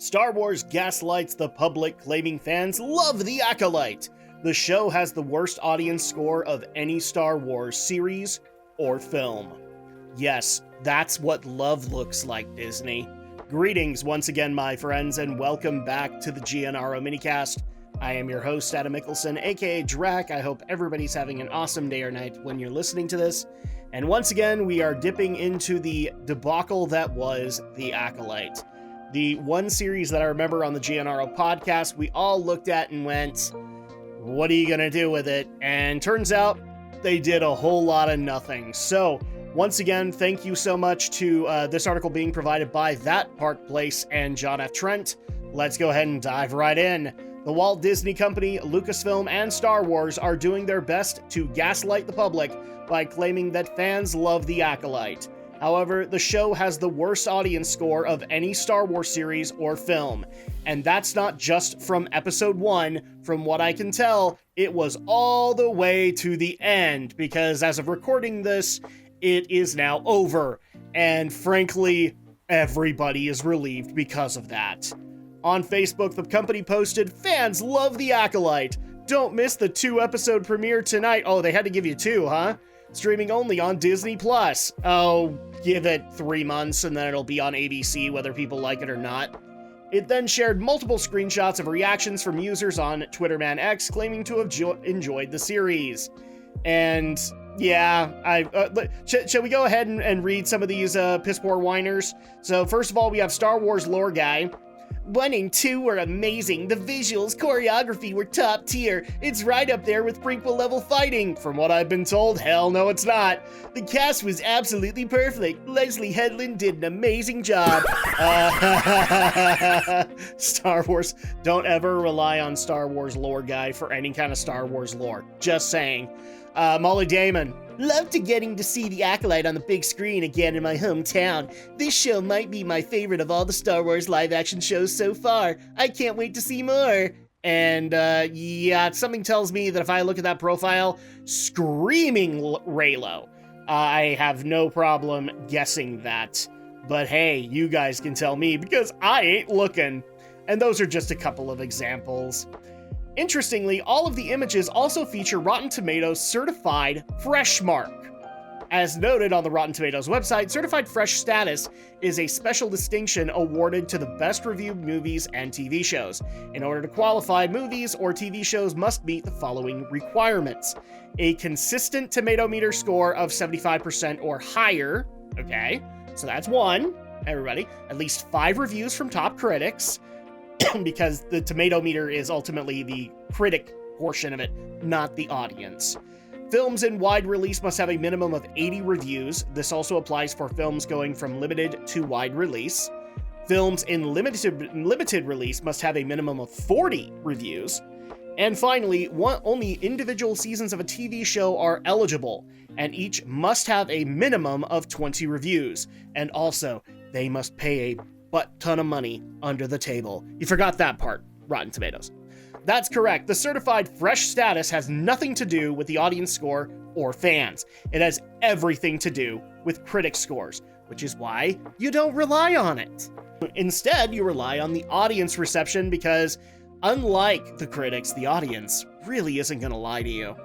Star Wars gaslights the public, claiming fans love the Acolyte. The show has the worst audience score of any Star Wars series or film. Yes, that's what love looks like, Disney. Greetings once again, my friends, and welcome back to the GNRO Minicast. I am your host, Adam Mickelson, aka Drak. I hope everybody's having an awesome day or night when you're listening to this. And once again, we are dipping into the debacle that was the Acolyte. The one series that I remember on the GNRO podcast, we all looked at and went, what are you going to do with it? And turns out they did a whole lot of nothing. So once again, thank you so much to this article being provided by That Park Place and John F. Trent. Let's go ahead and dive right in. The Walt Disney Company, Lucasfilm, and Star Wars are doing their best to gaslight the public by claiming that fans love the Acolyte. However, the show has the worst audience score of any Star Wars series or film. And that's not just from episode 1. From what I can tell, it was all the way to the end, because as of recording this, it is now over. And frankly, everybody is relieved because of that. On Facebook, the company posted, "Fans love the Acolyte. Don't miss the 2-episode premiere tonight." Oh, they had to give you 2, huh? Streaming only on Disney+. Oh, give it 3 months and then it'll be on ABC whether people like it or not. It then shared multiple screenshots of reactions from users on Twitterman X claiming to have enjoyed the series. And yeah, shall we go ahead and read some of these piss poor whiners? So first of all, we have Star Wars lore guy. 1 and 2 were amazing. The visuals, choreography were top tier. It's right up there with prequel level fighting. From what I've been told, hell no it's not. The cast was absolutely perfect. Leslye Headland did an amazing job. Star Wars, don't ever rely on Star Wars lore guy for any kind of Star Wars lore. Just saying. Molly Damon. Loved getting to see the Acolyte on the big screen again in my hometown. This show might be my favorite of all the Star Wars live-action shows so far. I can't wait to see more. And, yeah, something tells me that if I look at that profile, screaming Raylo, I have no problem guessing that. But hey, you guys can tell me because I ain't looking. And those are just a couple of examples. Interestingly, all of the images also feature Rotten Tomatoes certified fresh mark. As noted on the Rotten Tomatoes website, certified fresh status is a special distinction awarded to the best reviewed movies and TV shows. In order to qualify, movies or TV shows must meet the following requirements: a consistent tomato meter score of 75% or higher. Okay, so that's 1, everybody. At least 5 reviews from top critics, because the tomato meter is ultimately the critic portion of it, not the audience. Films in wide release must have a minimum of 80 reviews. This also applies for films going from limited to wide release. Films in limited release must have a minimum of 40 reviews. And finally, only individual seasons of a TV show are eligible, and each must have a minimum of 20 reviews. And also, they must pay a butt-ton of money under the table. You forgot that part, Rotten Tomatoes. That's correct. The certified fresh status has nothing to do with the audience score or fans. It has everything to do with critic scores, which is why you don't rely on it. Instead, you rely on the audience reception because, unlike the critics, the audience really isn't going to lie to you.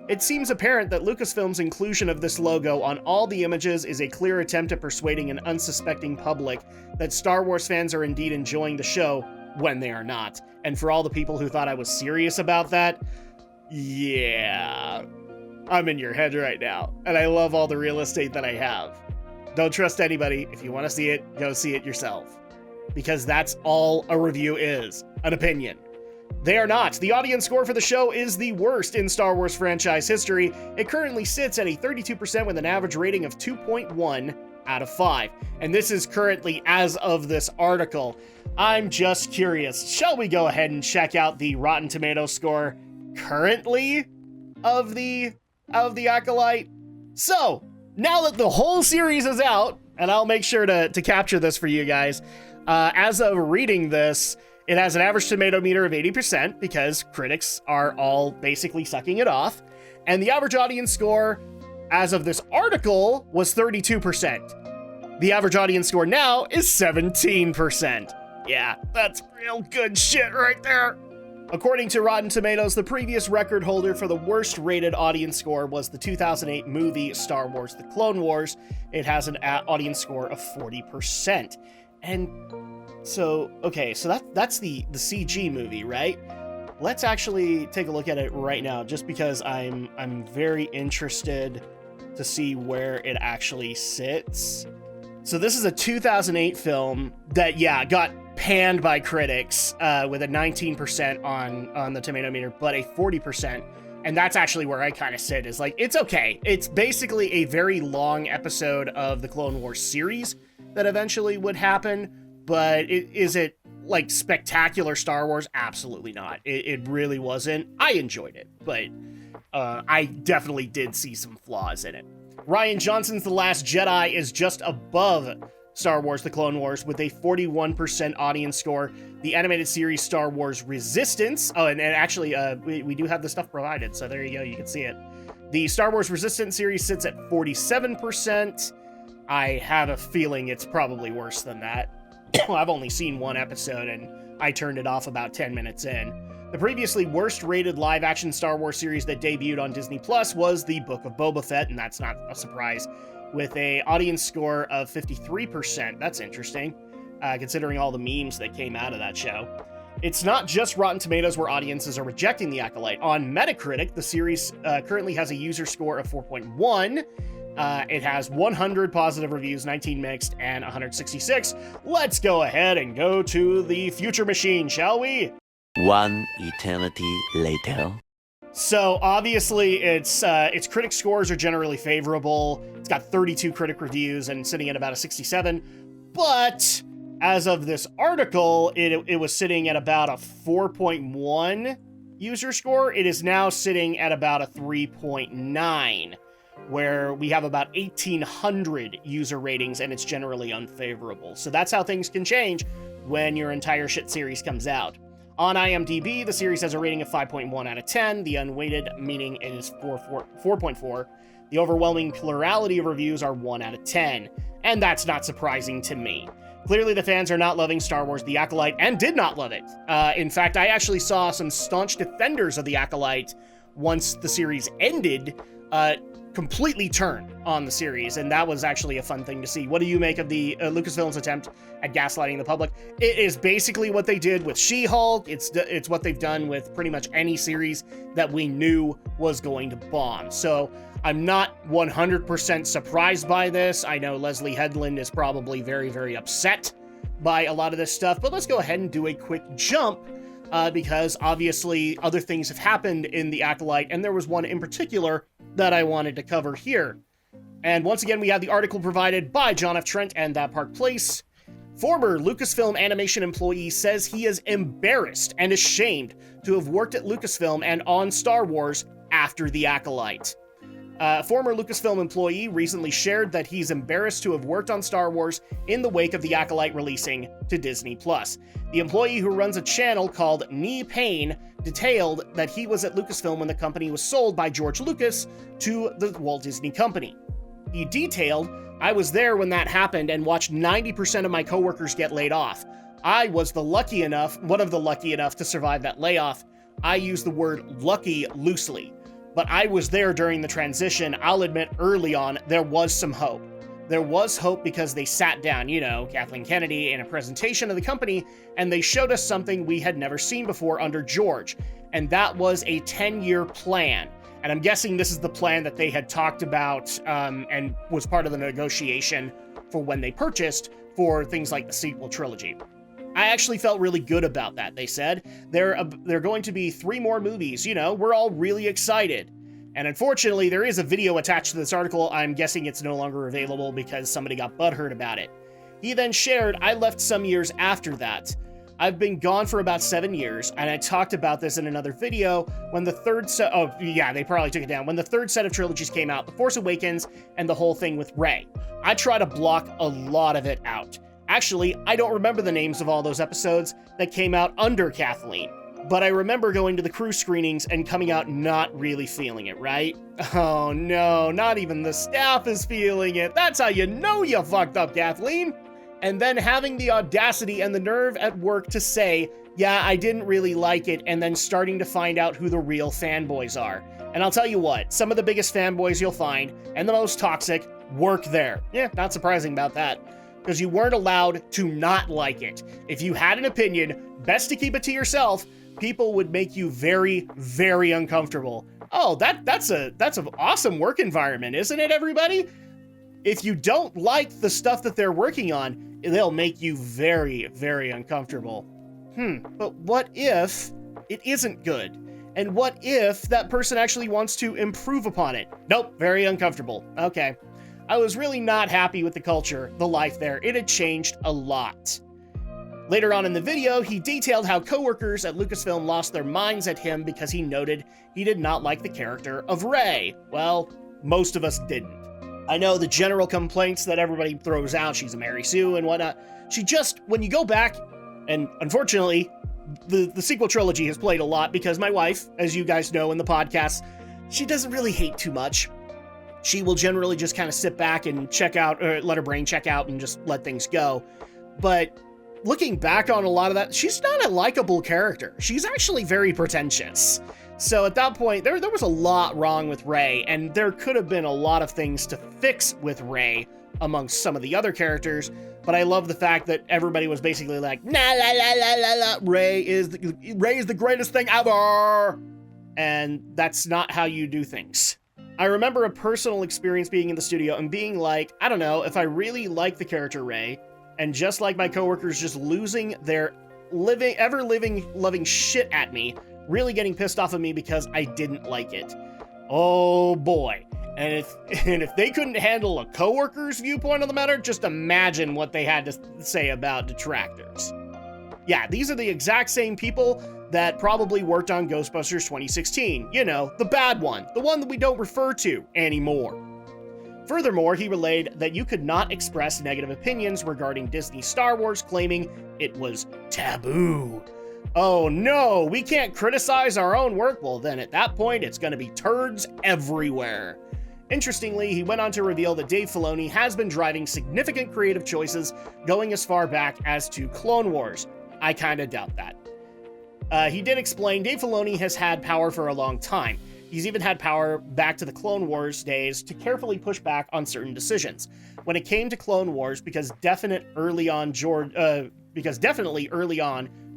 It seems apparent that Lucasfilm's inclusion of this logo on all the images is a clear attempt at persuading an unsuspecting public that Star Wars fans are indeed enjoying the show when they are not. And for all the people who thought I was serious about that, yeah, I'm in your head right now, and I love all the real estate that I have. Don't trust anybody. If you want to see it, go see it yourself. Because that's all a review is, an opinion. They are not. The audience score for the show is the worst in Star Wars franchise history. It currently sits at a 32% with an average rating of 2.1 out of 5. And this is currently as of this article. I'm just curious. Shall we go ahead and check out the Rotten Tomatoes score currently of the Acolyte? So, now that the whole series is out, and I'll make sure to capture this for you guys, as of reading this, it has an average tomato meter of 80% because critics are all basically sucking it off. And the average audience score, as of this article, was 32%. The average audience score now is 17%. Yeah, that's real good shit right there. According to Rotten Tomatoes, the previous record holder for the worst rated audience score was the 2008 movie Star Wars: The Clone Wars. It has an audience score of 40%. And so, okay, so that's the CG movie, right? Let's actually take a look at it right now, just because I'm very interested to see where it actually sits. So this is a 2008 film that, yeah, got panned by critics with a 19% on the tomato meter, but a 40%. And that's actually where I kind of sit, is like, it's okay. It's basically a very long episode of the Clone Wars series that eventually would happen, but is it like spectacular Star Wars? Absolutely not. It really wasn't. I enjoyed it, but I definitely did see some flaws in it. Rian Johnson's The Last Jedi is just above Star Wars: The Clone Wars with a 41% audience score. The animated series Star Wars Resistance, and actually we do have the stuff provided, so there you go, you can see it. The Star Wars Resistance series sits at 47%. I have a feeling it's probably worse than that. I've only seen one episode and I turned it off about 10 minutes in. The previously worst rated live action Star Wars series that debuted on Disney Plus was The Book of Boba Fett, and that's not a surprise, with an audience score of 53%. That's interesting, considering all the memes that came out of that show. It's not just Rotten Tomatoes where audiences are rejecting The Acolyte. On Metacritic, the series currently has a user score of 4.1. It has 100 positive reviews, 19 mixed, and 166. Let's go ahead and go to the future machine, shall we? One eternity later. So obviously its critic scores are generally favorable. It's got 32 critic reviews and sitting at about a 67. But as of this article, it was sitting at about a 4.1 user score. It is now sitting at about a 3.9, where we have about 1,800 user ratings and it's generally unfavorable. So that's how things can change when your entire shit series comes out. On IMDb, the series has a rating of 5.1 out of 10. The unweighted meaning is 4.4. The overwhelming plurality of reviews are 1 out of 10. And that's not surprising to me. Clearly, the fans are not loving Star Wars: The Acolyte and did not love it. In fact, I actually saw some staunch defenders of The Acolyte once the series ended, completely turn on the series, and that was actually a fun thing to see. What do you make of the Lucasfilm's attempt at gaslighting the public? It is basically what they did with She-Hulk. It's what they've done with pretty much any series that we knew was going to bomb. So I'm not 100% surprised by this. I know Leslye Headland is probably very, very upset by a lot of this stuff, but let's go ahead and do a quick jump because obviously other things have happened in The Acolyte, and there was one in particular that I wanted to cover here. And once again, we have the article provided by John F. Trent and That Park Place. Former Lucasfilm animation employee says he is embarrassed and ashamed to have worked at Lucasfilm and on Star Wars after The Acolyte. A former Lucasfilm employee recently shared that he's embarrassed to have worked on Star Wars in the wake of The Acolyte releasing to Disney+. The employee, who runs a channel called Knee Pain, detailed that he was at Lucasfilm when the company was sold by George Lucas to the Walt Disney Company. He detailed, "I was there when that happened and watched 90% of my coworkers get laid off. I was one of the lucky enough to survive that layoff. I use the word lucky loosely. But I was there during the transition. I'll admit early on, there was some hope. There was hope because they sat down, Kathleen Kennedy, in a presentation of the company, and they showed us something we had never seen before under George. And that was a 10-year plan. And I'm guessing this is the plan that they had talked about and was part of the negotiation for when they purchased for things like the sequel trilogy. I actually felt really good about that, they said. There are going to be 3 more movies, we're all really excited. And unfortunately, there is a video attached to this article. I'm guessing it's no longer available because somebody got butthurt about it. He then shared, "I left some years after that. I've been gone for about 7 years, and I talked about this in another video when the third set, they probably took it down, when the third set of trilogies came out, The Force Awakens and the whole thing with Rey. I try to block a lot of it out. Actually, I don't remember the names of all those episodes that came out under Kathleen, but I remember going to the crew screenings and coming out not really feeling it, right? Oh no, not even the staff is feeling it. That's how you know you fucked up, Kathleen. and then having the audacity and the nerve at work to say, yeah, I didn't really like it, and then starting to find out who the real fanboys are. And I'll tell you what, some of the biggest fanboys you'll find, and the most toxic, work there. Yeah, not surprising about that, because you weren't allowed to not like it. If you had an opinion, best to keep it to yourself. People would make you very, very uncomfortable. Oh, that's an awesome work environment, isn't it, everybody? If you don't like the stuff that they're working on, they'll make you very, very uncomfortable. But what if it isn't good? And what if that person actually wants to improve upon it? Nope, very uncomfortable. Okay. I was really not happy with the culture, the life there. It had changed a lot. Later on in the video, he detailed how coworkers at Lucasfilm lost their minds at him because he noted he did not like the character of Rey. Well, most of us didn't. I know the general complaints that everybody throws out, she's a Mary Sue and whatnot. She just, when you go back, and unfortunately, the sequel trilogy has played a lot because my wife, as you guys know in the podcast, she doesn't really hate too much. She will generally just kind of sit back and check out, or let her brain check out and just let things go. But looking back on a lot of that, she's not a likable character. She's actually very pretentious. So at that point, there was a lot wrong with Rey, and there could have been a lot of things to fix with Rey amongst some of the other characters. But I love the fact that everybody was basically like, nah, la, la, la, la, la, Rey is the greatest thing ever. And that's not how you do things. I remember a personal experience being in the studio and being like, I don't know, if I really like the character Rey, and just like my coworkers just losing their loving shit at me, really getting pissed off at me because I didn't like it. Oh boy. And if they couldn't handle a coworker's viewpoint on the matter, just imagine what they had to say about detractors. Yeah, these are the exact same people that probably worked on Ghostbusters 2016. You know, the bad one, the one that we don't refer to anymore. Furthermore, he relayed that you could not express negative opinions regarding Disney Star Wars, claiming it was taboo. Oh no, we can't criticize our own work? Well then at that point, it's gonna be turds everywhere. Interestingly, he went on to reveal that Dave Filoni has been driving significant creative choices going as far back as to Clone Wars. I kinda doubt that. He did explain Dave Filoni has had power for a long time. He's even had power back to the Clone Wars days to carefully push back on certain decisions. When it came to Clone Wars, because definitely early on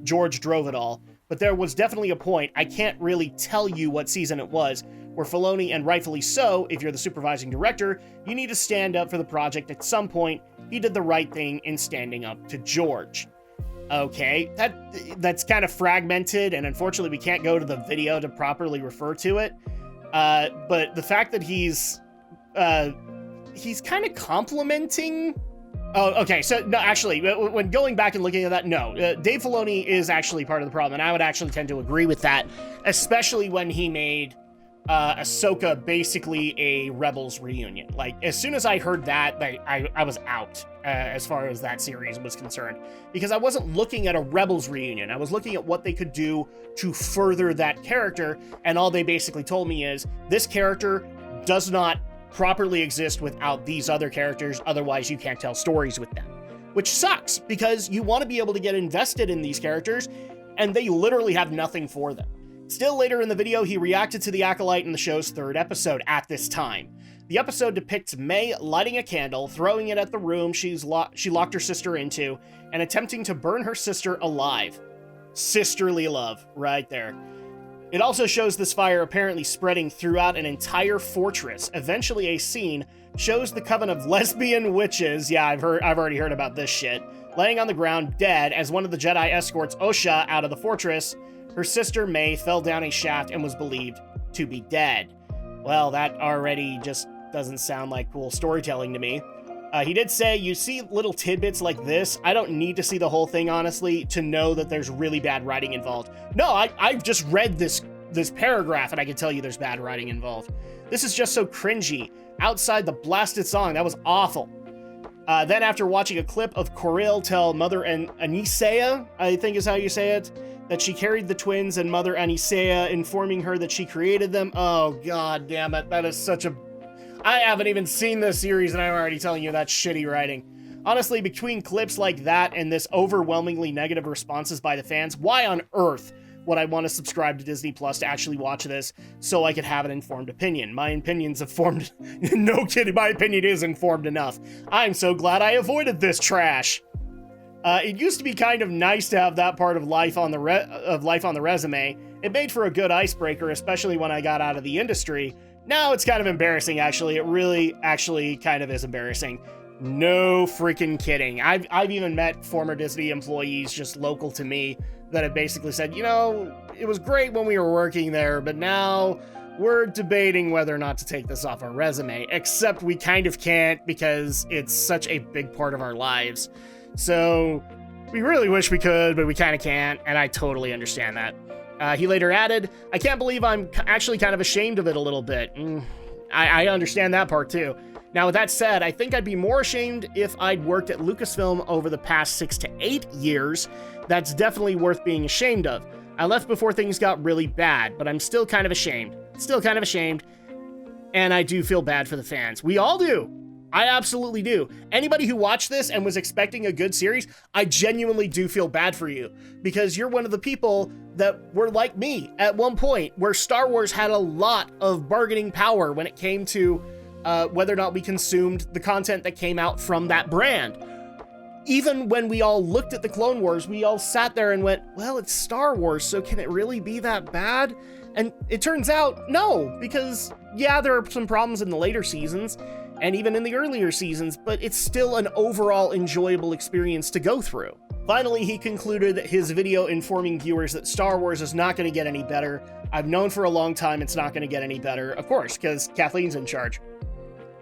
George drove it all, but there was definitely a point, I can't really tell you what season it was, where Filoni, and rightfully so, if you're the supervising director, you need to stand up for the project at some point. He did the right thing in standing up to George. Okay, that's kind of fragmented, and unfortunately we can't go to the video to properly refer to it. But the fact that he's kind of complimenting... Oh, okay, so no, actually, when going back and looking at that, no, Dave Filoni is actually part of the problem, and I would actually tend to agree with that, especially when he made Ahsoka basically a Rebels reunion. Like, as soon as I heard that, I was out as far as that series was concerned, because I wasn't looking at a Rebels reunion. I was looking at what they could do to further that character, and all they basically told me is, this character does not properly exist without these other characters, otherwise you can't tell stories with them. Which sucks, because you want to be able to get invested in these characters, and they literally have nothing for them. Still later in the video, he reacted to the Acolyte in the show's third episode at this time. The episode depicts May lighting a candle, throwing it at the room she locked her sister into, and attempting to burn her sister alive. Sisterly love, right there. It also shows this fire apparently spreading throughout an entire fortress. Eventually a scene shows the coven of lesbian witches, yeah, I've already heard about this shit, laying on the ground dead as one of the Jedi escorts Osha out of the fortress. Her sister May fell down a shaft and was believed to be dead. Well, that already just doesn't sound like cool storytelling to me. He did say, you see little tidbits like this. I don't need to see the whole thing, honestly, to know that there's really bad writing involved. No, I've just read this paragraph and I can tell you there's bad writing involved. This is just so cringy. Outside the blasted song, that was awful. Then after watching a clip of Coril tell Mother Anisea, I think is how you say it, that she carried the twins, and Mother Anisea informing her that she created them. Oh, god damn it. That is such a... I haven't even seen this series and I'm already telling you that's shitty writing. Honestly, between clips like that and this overwhelmingly negative responses by the fans, why on earth would I want to subscribe to Disney Plus to actually watch this so I could have an informed opinion? My opinions have formed... No kidding, my opinion is informed enough. I'm so glad I avoided this trash. It used to be kind of nice to have that part of life on the resume. It made for a good icebreaker, especially when I got out of the industry. Now it's kind of embarrassing, actually. It really actually kind of is embarrassing. No freaking kidding. I've even met former Disney employees just local to me that have basically said, you know, it was great when we were working there, but now we're debating whether or not to take this off our resume, except we kind of can't because it's such a big part of our lives. So we really wish we could, but we kind of can't, and I totally understand that. He later added, I can't believe I'm actually kind of ashamed of it a little bit. I understand that part too. Now, with that said, I think I'd be more ashamed if I'd worked at Lucasfilm over the past 6 to 8 years. That's definitely worth being ashamed of. I left before things got really bad, but I'm still kind of ashamed. And I do feel bad for the fans. We all do. I absolutely do. Anybody who watched this and was expecting a good series, I genuinely do feel bad for you, because you're one of the people that were like me at one point, where Star Wars had a lot of bargaining power when it came to whether or not we consumed the content that came out from that brand. Even when we all looked at the Clone Wars, we all sat there and went, well, it's Star Wars, so can it really be that bad? And it turns out, no, because yeah, there are some problems in the later seasons, and even in the earlier seasons, but it's still an overall enjoyable experience to go through. Finally, he concluded his video informing viewers that Star Wars is not going to get any better. I've known for a long time it's not going to get any better, of course, because Kathleen's in charge.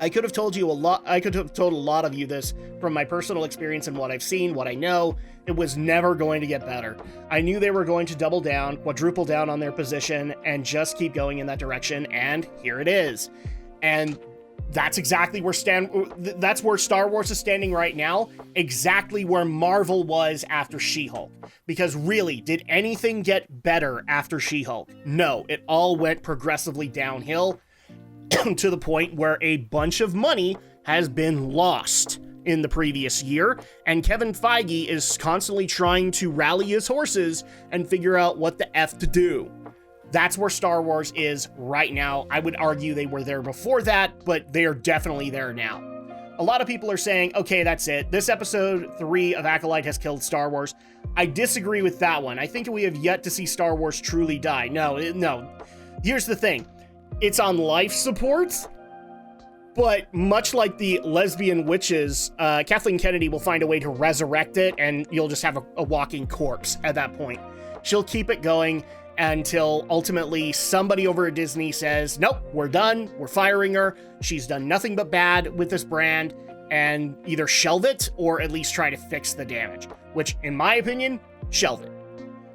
I could have told a lot of you this from my personal experience and what I've seen, what I know. It was never going to get better. I knew they were going to double down, quadruple down on their position, and just keep going in that direction, and here it is. And that's exactly where Star Wars is standing right now, exactly where Marvel was after She-Hulk. Because really, did anything get better after She-Hulk? No, it all went progressively downhill to the point where a bunch of money has been lost in the previous year, and Kevin Feige is constantly trying to rally his horses and figure out what the F to do. That's where Star Wars is right now. I would argue they were there before that, but they are definitely there now. A lot of people are saying, okay, that's it. This episode 3 of Acolyte has killed Star Wars. I disagree with that one. I think we have yet to see Star Wars truly die. No. Here's the thing. It's on life support, but much like the lesbian witches, Kathleen Kennedy will find a way to resurrect it, and you'll just have a walking corpse at that point. She'll keep it going until ultimately somebody over at Disney says, nope, we're done, we're firing her, she's done nothing but bad with this brand, and either shelve it or at least try to fix the damage, which, in my opinion, shelve it.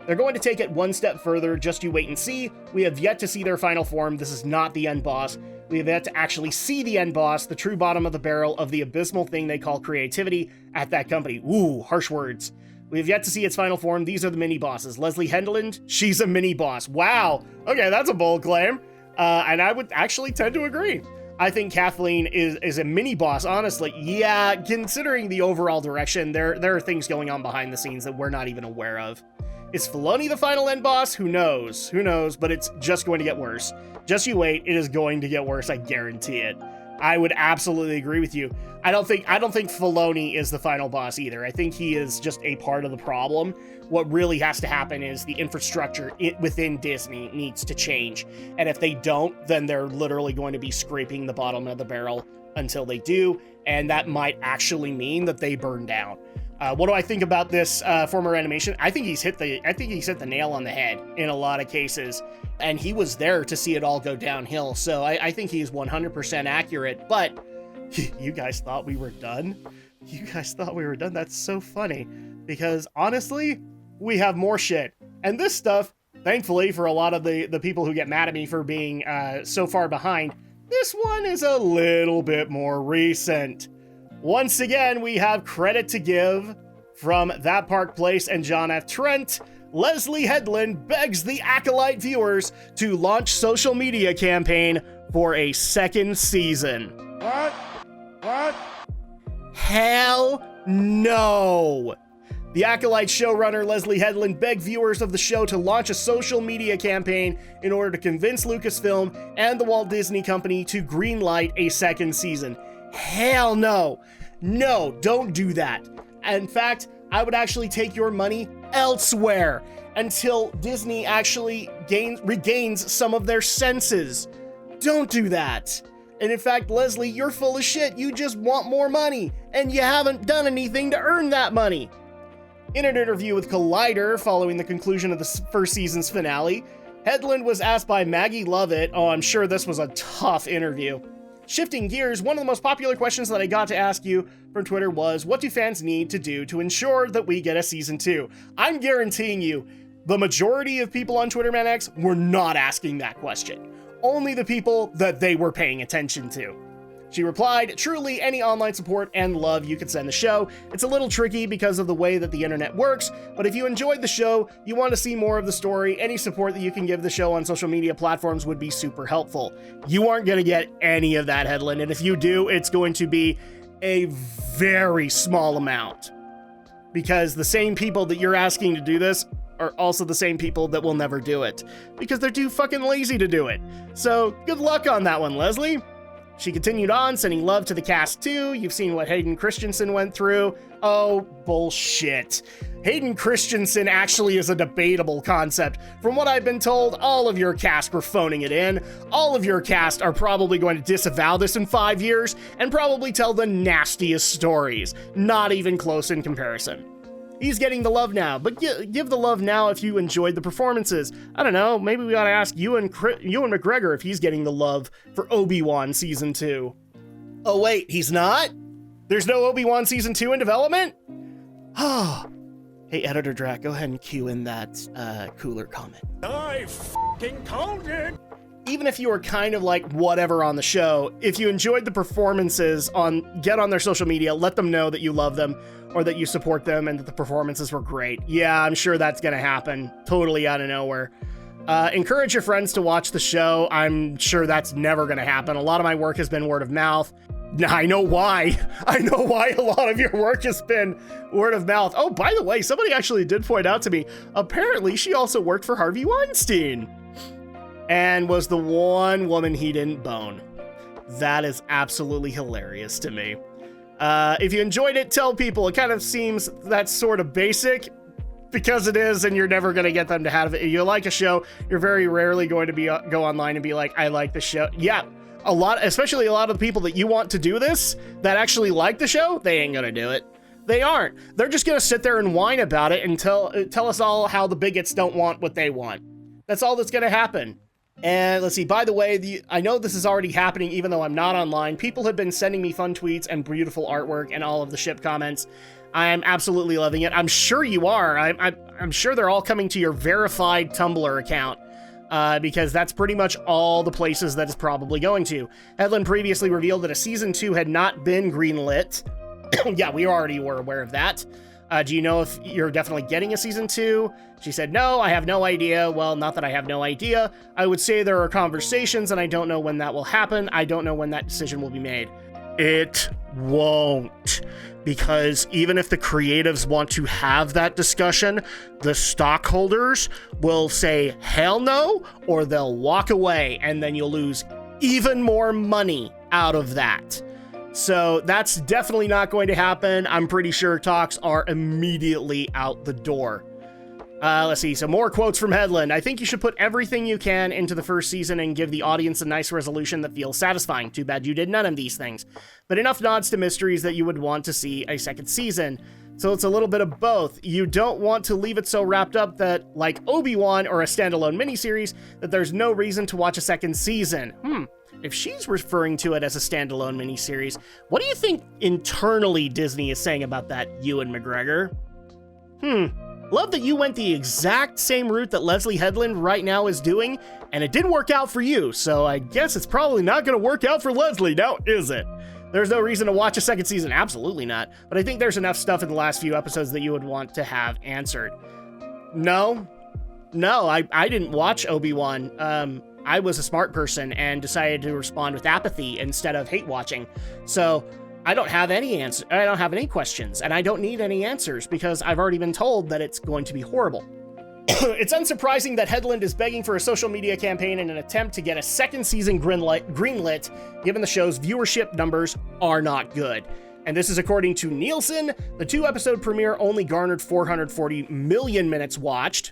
They're going to take it one step further, just you wait and see. We have yet to see their final form. This is not the end boss. We have yet to actually see the end boss, the true bottom of the barrel of the abysmal thing they call creativity at that company. Ooh, harsh words. We have yet to see its final form. These are the mini bosses. Leslye Headland, she's a mini boss. Wow. Okay, that's a bold claim. And I would actually tend to agree. I think Kathleen is a mini boss, honestly. Yeah, considering the overall direction, there are things going on behind the scenes that we're not even aware of. Is Filoni the final end boss? Who knows? Who knows? But it's just going to get worse. Just you wait. It is going to get worse. I guarantee it. I would absolutely agree with you. I don't think Filoni is the final boss either. I think he is just a part of the problem. What really has to happen is the infrastructure within Disney needs to change. And if they don't, then they're literally going to be scraping the bottom of the barrel until they do. And that might actually mean that they burn down. What do I think about this former animation? I think he's hit the nail on the head in a lot of cases, and he was there to see it all go downhill. So I think he's 100% accurate. But you guys thought we were done? You guys thought we were done? That's so funny, because honestly, we have more shit. And this stuff, thankfully, for a lot of the people who get mad at me for being so far behind, this one is a little bit more recent. Once again, we have credit to give from That Park Place and John F. Trent. Leslye Headland begs the Acolyte viewers to launch social media campaign for a second season. What? Hell No! The Acolyte showrunner Leslye Headland begged viewers of the show to launch a social media campaign in order to convince Lucasfilm and the Walt Disney Company to greenlight a second season. Hell no! No, don't do that. In fact, I would actually take your money elsewhere until Disney actually regains some of their senses. Don't do that. And in fact, Leslye, you're full of shit. You just want more money, and you haven't done anything to earn that money. In an interview with Collider following the conclusion of the first season's finale, Headland was asked by Maggie Lovett, oh, I'm sure this was a tough interview. Shifting gears, one of the most popular questions that I got to ask you from Twitter was, what do fans need to do to ensure that we get a season 2? I'm guaranteeing you, the majority of people on Twitter Man X were not asking that question. Only the people that they were paying attention to. She replied, truly any online support and love you could send the show. It's a little tricky because of the way that the internet works, but if you enjoyed the show, you want to see more of the story, any support that you can give the show on social media platforms would be super helpful. You aren't going to get any of that, Headland, and if you do, it's going to be a very small amount. Because the same people that you're asking to do this are also the same people that will never do it. Because they're too fucking lazy to do it. So, good luck on that one, Leslye. She continued on, sending love to the cast too. You've seen what Hayden Christensen went through. Oh, bullshit. Hayden Christensen actually is a debatable concept. From what I've been told, all of your cast were phoning it in. All of your cast are probably going to disavow this in 5 years and probably tell the nastiest stories. Not even close in comparison. He's getting the love now, but give the love now if you enjoyed the performances. I don't know, maybe we ought to ask Ewan McGregor if he's getting the love for Obi-Wan Season 2. Oh wait, he's not? There's no Obi-Wan Season 2 in development? Oh. Hey, Editor Drak, go ahead and cue in that cooler comment. I f***ing called it! Even if you were kind of like whatever on the show, if you enjoyed the performances, get on their social media, let them know that you love them or that you support them and that the performances were great. Yeah, I'm sure that's gonna happen totally out of nowhere. Encourage your friends to watch the show. I'm sure that's never gonna happen. A lot of my work has been word of mouth. I know why. I know why a lot of your work has been word of mouth. Oh, by the way, somebody actually did point out to me, apparently she also worked for Harvey Weinstein and was the one woman he didn't bone. That is absolutely hilarious to me. If you enjoyed it, tell people. It kind of seems that's sort of basic because it is, and you're never going to get them to have it. If you like a show, you're very rarely going to go online and be like, I like the show. Yeah, especially a lot of the people that you want to do this that actually like the show, they ain't going to do it. They aren't. They're just going to sit there and whine about it and tell us all how the bigots don't want what they want. That's all that's going to happen. And let's see, by the way, I know this is already happening even though I'm not online. People have been sending me fun tweets and beautiful artwork and all of the ship comments. I'm absolutely loving it. I'm sure you are. I'm sure they're all coming to your verified Tumblr account. Because that's pretty much all the places that it's probably going to. Headland previously revealed that a Season 2 had not been greenlit. Yeah, we already were aware of that. Do you know if you're definitely getting a Season 2? She said, no, I have no idea. Well, not that I have no idea. I would say there are conversations, and I don't know when that will happen. I don't know when that decision will be made. It won't. Because even if the creatives want to have that discussion, the stockholders will say hell no, or they'll walk away, and then you'll lose even more money out of that. So that's definitely not going to happen. I'm pretty sure talks are immediately out the door. Let's see, some more quotes from Headland. I think you should put everything you can into the first season and give the audience a nice resolution that feels satisfying. Too bad you did none of these things. But enough nods to mysteries that you would want to see a second season. So it's a little bit of both. You don't want to leave it so wrapped up that, like Obi-Wan or a standalone miniseries, that there's no reason to watch a second season. If she's referring to it as a standalone miniseries, what do you think internally Disney is saying about that, Ewan McGregor? Love that you went the exact same route that Leslye Headland right now is doing, and it didn't work out for you, so I guess it's probably not going to work out for Leslye now, is it? There's no reason to watch a second season, absolutely not, but I think there's enough stuff in the last few episodes that you would want to have answered. No, I didn't watch Obi-Wan. I was a smart person and decided to respond with apathy instead of hate watching. So I don't have any answer. I don't have any questions, and I don't need any answers because I've already been told that it's going to be horrible. It's unsurprising that Headland is begging for a social media campaign in an attempt to get a second season greenlit, given the show's viewership numbers are not good. And this is according to Nielsen. The 2-episode premiere only garnered 440 million minutes watched.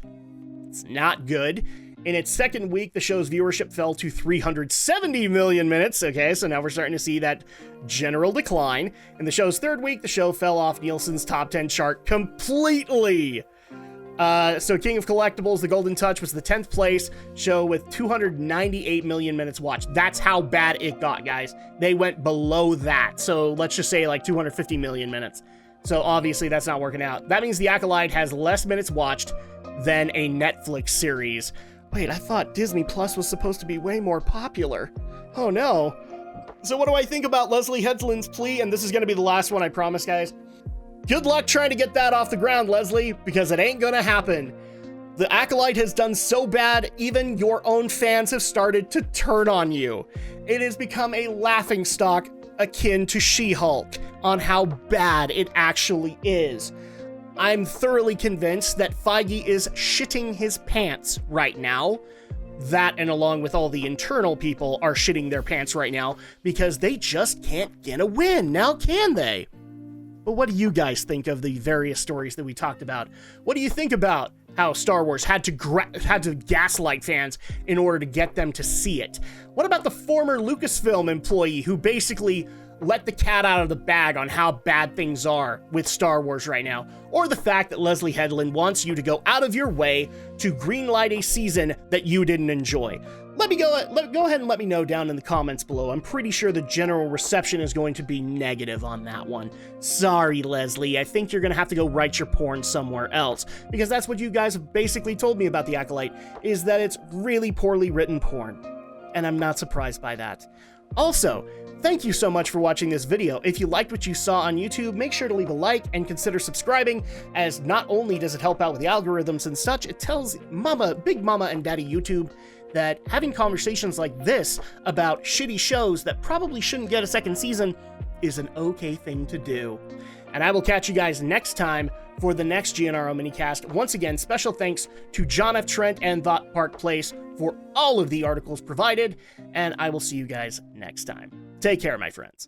It's not good. In its second week, the show's viewership fell to 370 million minutes. Okay, so now we're starting to see that general decline. In the show's third week, the show fell off Nielsen's top 10 chart completely. So King of Collectibles, The Golden Touch, was the 10th place show with 298 million minutes watched. That's how bad it got, guys. They went below that. So let's just say like 250 million minutes. So obviously that's not working out. That means The Acolyte has less minutes watched than a Netflix series. Wait, I thought Disney Plus was supposed to be way more popular. Oh no. So what do I think about Leslye Headland's plea? And this is going to be the last one, I promise, guys. Good luck trying to get that off the ground, Leslye, because it ain't gonna happen. The Acolyte has done so bad, even your own fans have started to turn on you. It has become a laughingstock akin to She-Hulk on how bad it actually is. I'm thoroughly convinced that Feige is shitting his pants right now. That, and along with all the internal people, are shitting their pants right now because they just can't get a win, now can they? But what do you guys think of the various stories that we talked about? What do you think about how Star Wars had to gaslight fans in order to get them to see it? What about the former Lucasfilm employee who basically let the cat out of the bag on how bad things are with Star Wars right now? Or the fact that Leslye Headland wants you to go out of your way to greenlight a season that you didn't enjoy? Go ahead and let me know down in the comments below. I'm pretty sure the general reception is going to be negative on that one. Sorry, Leslye. I think you're going to have to go write your porn somewhere else, because that's what you guys have basically told me about The Acolyte, is that it's really poorly written porn. And I'm not surprised by that. Also, thank you so much for watching this video. If you liked what you saw on YouTube, make sure to leave a like and consider subscribing, as not only does it help out with the algorithms and such, it tells Big Mama and Daddy YouTube that having conversations like this about shitty shows that probably shouldn't get a second season is an okay thing to do. And I will catch you guys next time for the next GNRO Minicast. Once again, special thanks to John F. Trent and Thought Park Place for all of the articles provided, and I will see you guys next time. Take care, my friends.